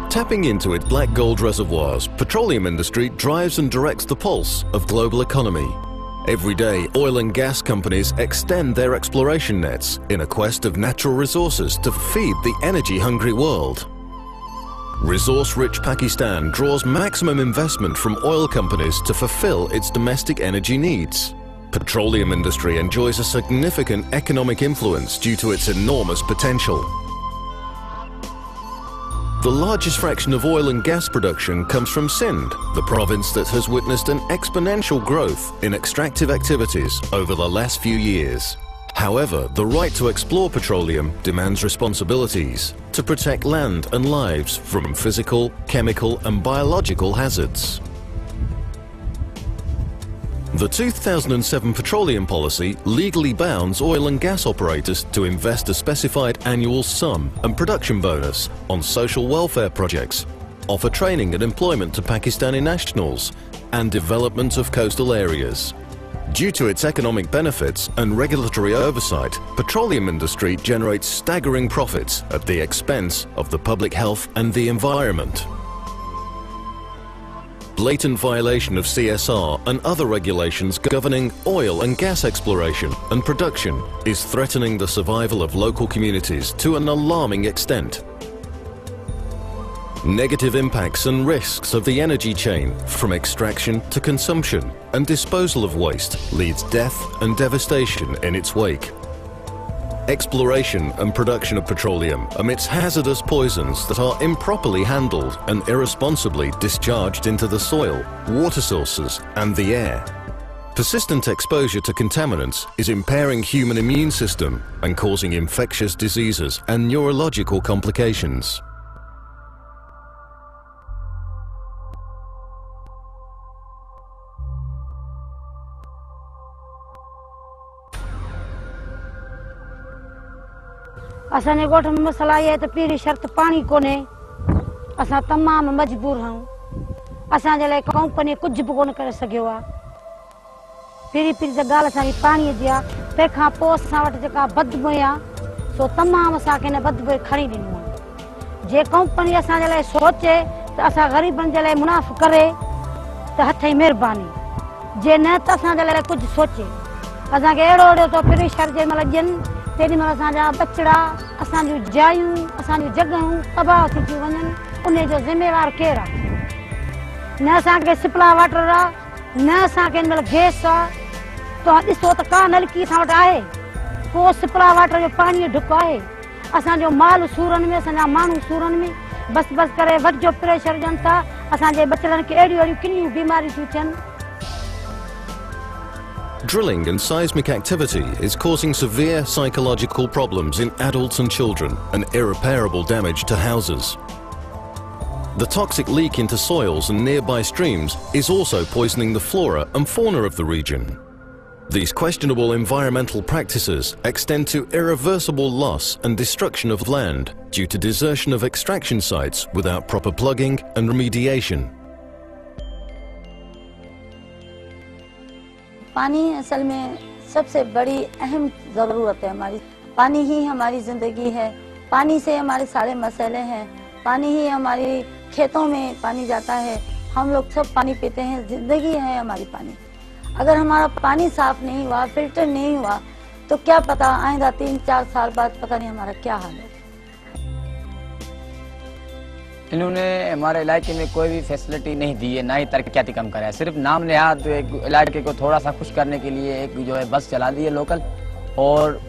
Tapping into its black gold reservoirs, petroleum industry drives and directs the pulse of global economy. Every day, oil and gas companies extend their exploration nets in a quest of natural resources to feed the energy-hungry world. Resource-rich Pakistan draws maximum investment from oil companies to fulfill its domestic energy needs. Petroleum industry enjoys a significant economic influence due to its enormous potential. The largest fraction of oil and gas production comes from Sindh, the province that has witnessed an exponential growth in extractive activities over the last few years. However, the right to explore petroleum demands responsibilities to protect land and lives from physical, chemical and biological hazards. The 2007 petroleum policy legally bounds oil and gas operators to invest a specified annual sum and production bonus on social welfare projects, offer training and employment to Pakistani nationals, and development of coastal areas. Due to its economic benefits and regulatory oversight, petroleum industry generates staggering profits at the expense of the public health and the environment. Blatant violation of CSR and other regulations governing oil and gas exploration and production is threatening the survival of local communities to an alarming extent. Negative impacts and risks of the energy chain, from extraction to consumption and disposal of waste, leads death and devastation in its wake. Exploration and production of petroleum emits hazardous poisons that are improperly handled and irresponsibly discharged into the soil, water sources and the air. Persistent exposure to contaminants is impairing human immune system and causing infectious diseases and neurological complications. असांजे ॻोठ में मसला ये है तो पहिरीं शर्त पानी कोने असां तमाम मजबूर हूं असांजे लाइ कंपनी कुछ भी कोन करे सघियो आहे पहिरीं त ॻाल्हि असांजी पाणीअ जी आहे तंहिंखां पोइ असां वटि जेका बदबू आहे सो तमामु असांखे हिन बदबू खणी ॾिनो आहे जे कंपनी असांजे लाइ सोचे त असां ग़रीबनि जे लाइ मुनाफ़ो करे त हथ जी महिरबानी जे न त असांजे लाइ कुझु सोचे असांखे अहिड़ो अहिड़ो तो प्रेशर जे महिल ॾियनि तेॾी महिल असांजा बचड़ा असांजूं जायूं असांजूं जॻहियूं तबाह थी थियूं वञनि उन जो ज़िम्मेवार केरु आहे न असांखे सिपला वाटर आहे न असांखे हिन महिल गैस आहे तव्हां ॾिसो त का नलकी असां वटि आहे को सिपला वाटर जो पाणी जो ढुक आहे असांजो माल सूरनि में असांजा माण्हू सूरनि में बस बस करे वट जो प्रेशर ॾियनि था असांजे बचड़नि खे अहिड़ियूं अहिड़ियूं किनियूं बीमारियूं थियूं थियनि. Drilling and seismic activity is causing severe psychological problems in adults and children and irreparable damage to houses. The toxic leak into soils and nearby streams is also poisoning the flora and fauna of the region. These questionable environmental practices extend to irreversible loss and destruction of land due to desertion of extraction sites without proper plugging and remediation. पानी असल में सबसे बड़ी अहम ज़रूरत है हमारी. पानी ही हमारी ज़िंदगी है. पानी से हमारे सारे मसले हैं. पानी ही हमारी खेतों में पानी जाता है. हम लोग सब पानी पीते हैं. ज़िंदगी है हमारी पानी. अगर हमारा पानी साफ नहीं हुआ, फिल्टर नहीं हुआ, तो क्या पता आइंदा 3-4 साल बाद पता नहीं हमारा क्या हाल है. इन्होंने हमारे इलाके में कोई भी फैसिलिटी नहीं दी है, ना ही तरक्याती काम करा है. सिर्फ नाम नेहाद एक इलाके को थोड़ा सा खुश करने के लिए एक जो है बस चला दी है लोकल, और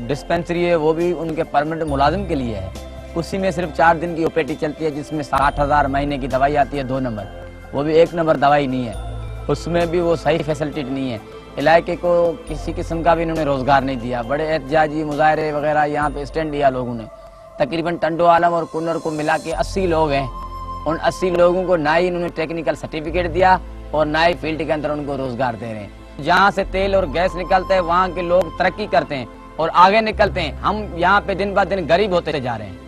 डिस्पेंसरी है वो भी उनके परमानेंट मुलाजिम के लिए है. उसी में सिर्फ 4 दिन की ओपीडी चलती है, जिसमें 60,000 महीने की दवाई आती है 2 नंबर. वो भी 1 नंबर दवाई नहीं है, उसमें भी वो सही फैसिलिटी नहीं है. इलाके को किसी किस्म का भी इन्होंने रोजगार नहीं दिया. बड़े एहतजाजी मुजाहरे वगैरह यहाँ पे स्टैंड दिया लोगों ने. तकरीबन टंडो आलम और कुन्नर को मिला के 80 लोग हैं. उन 80 लोगों को ना ही इन्होंने टेक्निकल सर्टिफिकेट दिया और ना ही फील्ड के अंदर उनको रोजगार दे रहे हैं. जहाँ से तेल और गैस निकलता है वहाँ के लोग तरक्की करते हैं और आगे निकलते हैं. हम यहाँ पे दिन ब दिन गरीब होते जा रहे हैं.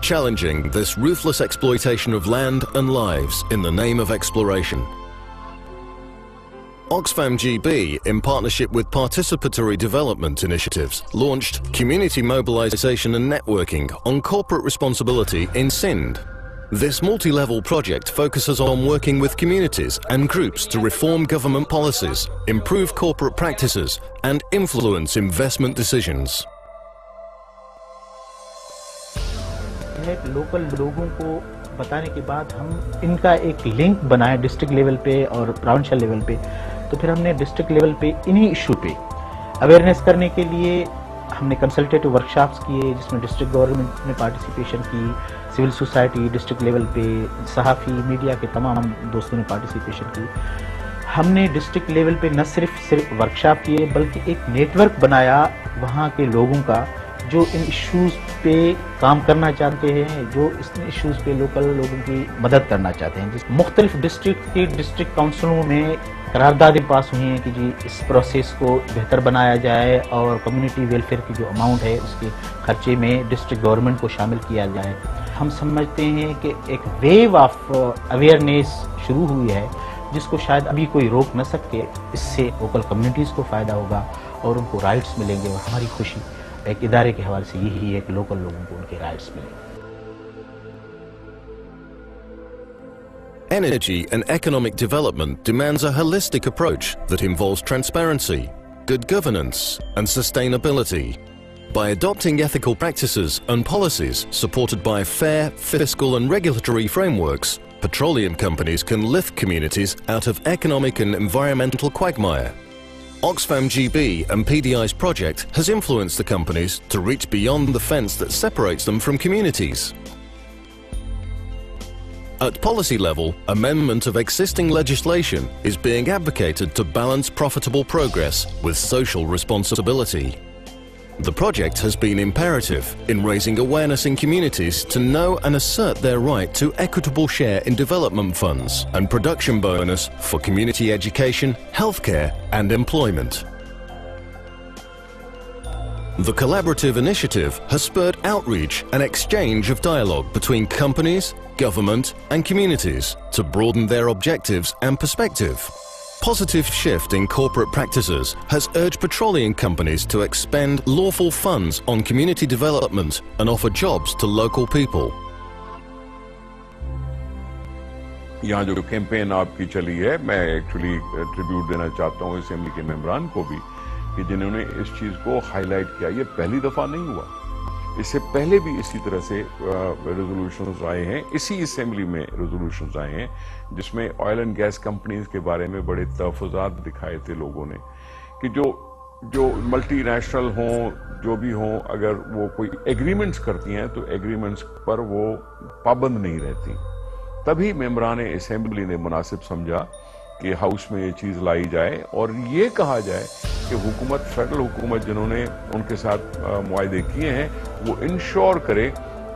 Challenging this ruthless exploitation of land and lives in the name of exploration. Oxfam GB, in partnership with participatory development initiatives, launched community mobilization and networking on corporate responsibility in Sindh. This multi-level project focuses on working with communities and groups to reform government policies, improve corporate practices, and influence investment decisions. Local लोगों को बताने के बाद हम इनका एक link बनाए district level पे और प्रोविंशियल लेवल पे, तो फिर हमने डिस्ट्रिक्ट लेवल पे इन्हीं इशू पे अवेयरनेस करने के लिए हमने कंसल्टेटिव वर्कशॉप्स किए, जिसमें डिस्ट्रिक्ट गवर्नमेंट ने पार्टिसिपेशन की, सिविल सोसाइटी डिस्ट्रिक्ट लेवल पे, सहाफ़ी मीडिया के तमाम दोस्तों ने पार्टिसिपेशन की। हमने डिस्ट्रिक्ट लेवल पे न सिर्फ वर्कशॉप किए बल्कि एक नेटवर्क बनाया वहाँ के लोगों का जो इन इश्यूज़ पे काम करना चाहते हैं, जो इस इश्यूज़ पे लोकल लोगों की मदद करना चाहते हैं। जिस मुख्तलिफ डिस्ट्रिक्ट के डिस्ट्रिक्ट काउंसिलों में करारदादें पास हुई हैं कि जी इस प्रोसेस को बेहतर बनाया जाए और कम्युनिटी वेलफेयर की जो अमाउंट है उसके खर्चे में डिस्ट्रिक्ट गवर्नमेंट को शामिल किया जाए। हम समझते हैं कि एक वेव ऑफ अवेयरनेस शुरू हुई है जिसको शायद अभी कोई रोक न सके। इससे लोकल कम्युनिटीज़ को फ़ायदा होगा और उनको राइट्स मिलेंगे, और हमारी खुशी एक इदारे के हवाले से यही है कि लोकल लोगों को उनके राइट्स मिलें। Energy and economic development demands a holistic approach that involves transparency, good governance, and sustainability. By adopting ethical practices and policies supported by fair fiscal and regulatory frameworks, petroleum companies can lift communities out of economic and environmental quagmire. Oxfam GB and PDI's project has influenced the companies to reach beyond the fence that separates them from communities. At policy level, amendment of existing legislation is being advocated to balance profitable progress with social responsibility. The project has been imperative in raising awareness in communities to know and assert their right to equitable share in development funds and production bonus for community education, healthcare and employment. The collaborative initiative has spurred outreach and exchange of dialogue between companies, government and communities to broaden their objectives and perspective. Positive shift in corporate practices has urged petroleum companies to expend lawful funds on community development and offer jobs to local people. यहाँ जो campaign आपकी चली है, मैं actually tribute देना चाहता हूँ assembly के मेंबरान को भी कि जिन्होंने इस चीज को हाईलाइट किया। ये पहली दफा नहीं हुआ, इससे पहले भी इसी तरह से रेजोल्यूशंस आए हैं, इसी असेंबली में रेजोल्यूशंस आए हैं जिसमें ऑयल एंड गैस कंपनीज के बारे में बड़े तहफ़्फ़ुज़ात दिखाए थे लोगों ने कि जो मल्टीनेशनल हों, जो भी हों, अगर वो कोई एग्रीमेंट्स करती हैं तो एग्रीमेंट्स पर वो पाबंद नहीं रहती। तभी मेंबरान असेंबली ने मुनासिब समझा कि हाउस में ये चीज़ लाई जाए और ये कहा जाए कि हुकूमत, फेडरल हुकूमत जिन्होंने उनके साथ मुआहदे किए हैं, वो इंश्योर करे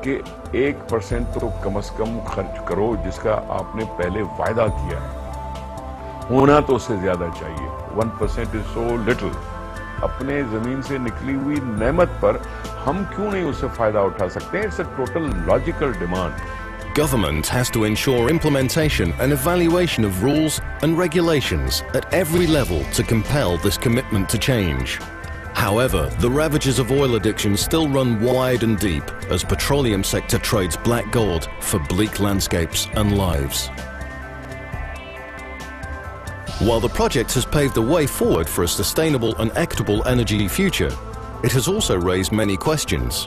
कि 1% तो कम से कम खर्च करो जिसका आपने पहले वायदा किया है। होना तो उससे ज्यादा चाहिए। 1% इज सो लिटिल। अपने जमीन से निकली हुई नेमत पर हम क्यों नहीं उससे फायदा उठा सकते? It's a total logical demand. Government has to ensure implementation and evaluation of rules and regulations at every level to compel this commitment to change. However, the ravages of oil addiction still run wide and deep as petroleum sector trades black gold for bleak landscapes and lives. While the project has paved the way forward for a sustainable and equitable energy future, it has also raised many questions.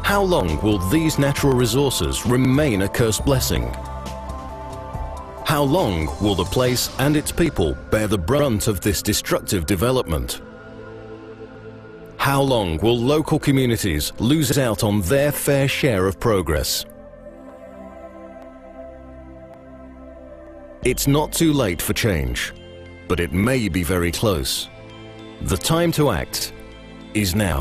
How long will these natural resources remain a cursed blessing? How long will the place and its people bear the brunt of this destructive development? How long will local communities lose out on their fair share of progress? It's not too late for change, but it may be very close. The time to act is now.